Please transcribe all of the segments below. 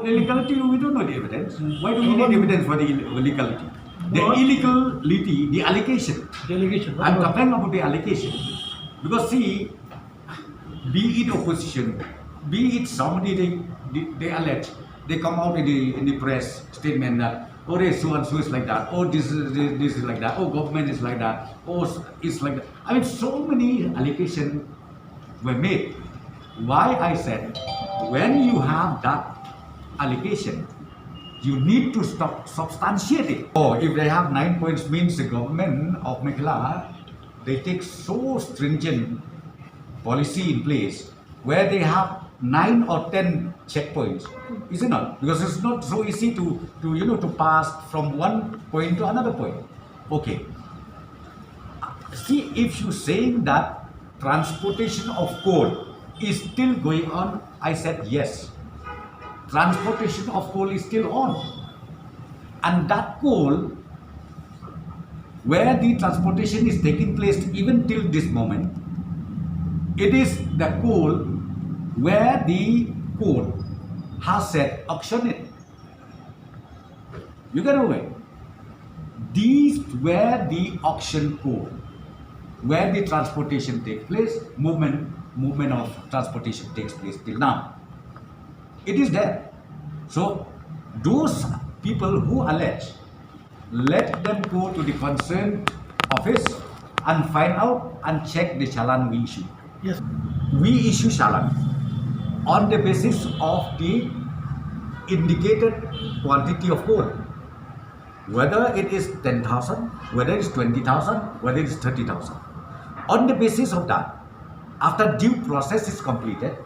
illegality, we don't know the evidence. Why do we need evidence for the illegality? The illegality, the allegation. I'm talking about the allegation. Because see, be it opposition, be it somebody they allege, they come out in the press statement that, oh, so and so is like that, oh, this is like that, oh, government is like that, oh, it's like that. I mean, so many allegations were made. Why I said, when you have that allegation, you need to substantiate it. Oh, if they have 9 points, means the government of Meghalaya, they take so stringent policy in place where they have 9 or 10 checkpoints, is it not? Because it's not so easy to pass from one point to another point. Okay. See, if you saying that transportation of coal is still going on, I said yes. Transportation of coal is still on. And that coal, where the transportation is taking place even till this moment, it is the coal where the court has said auction it. You get away. These were the auction coal, where the transportation takes place, movement of transportation takes place till now. It is there. So those people who allege, let them go to the concerned office and find out and check the challan we issue. Yes. We issue challan on the basis of the indicated quantity of coal. Whether it is 10,000, whether it is 20,000, whether it is 30,000. On the basis of that, after due process is completed,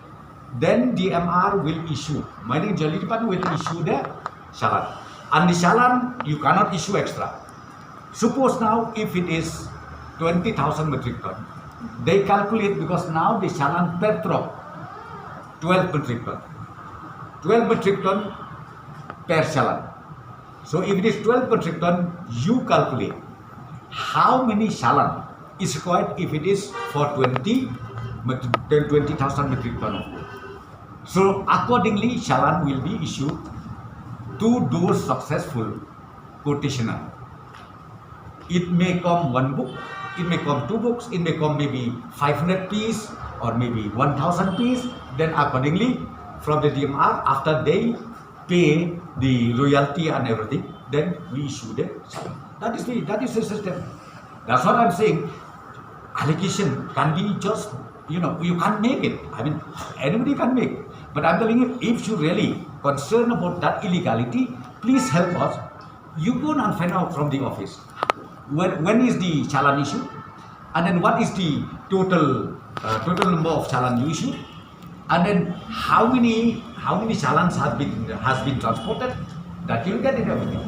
then the MR will issue, mining Jolly Department will issue the challan. And the challan, you cannot issue extra. Suppose now if it is 20,000 metric ton, they calculate, because now the challan per truck 12 metric ton. 12 metric ton per challan. So if it is 12 metric ton, you calculate how many challan is required if it is for 20,000 metric ton of coal. So accordingly, challan will be issued to those successful quotationer. It may come one book, it may come 2 books, it may come maybe 500 piece or maybe 1,000 piece. Then accordingly, from the DMR, after they pay the royalty and everything, then we issue the challan. That is the system. That's what I'm saying. Allegation can be just, you can't make it. I mean, anybody can make it. But I'm telling you, if you really concerned about that illegality, please help us. You go and find out from the office. When is the challan issue? And then what is the total number of challan you issue? And then how many challans has been transported? That you'll get it everything.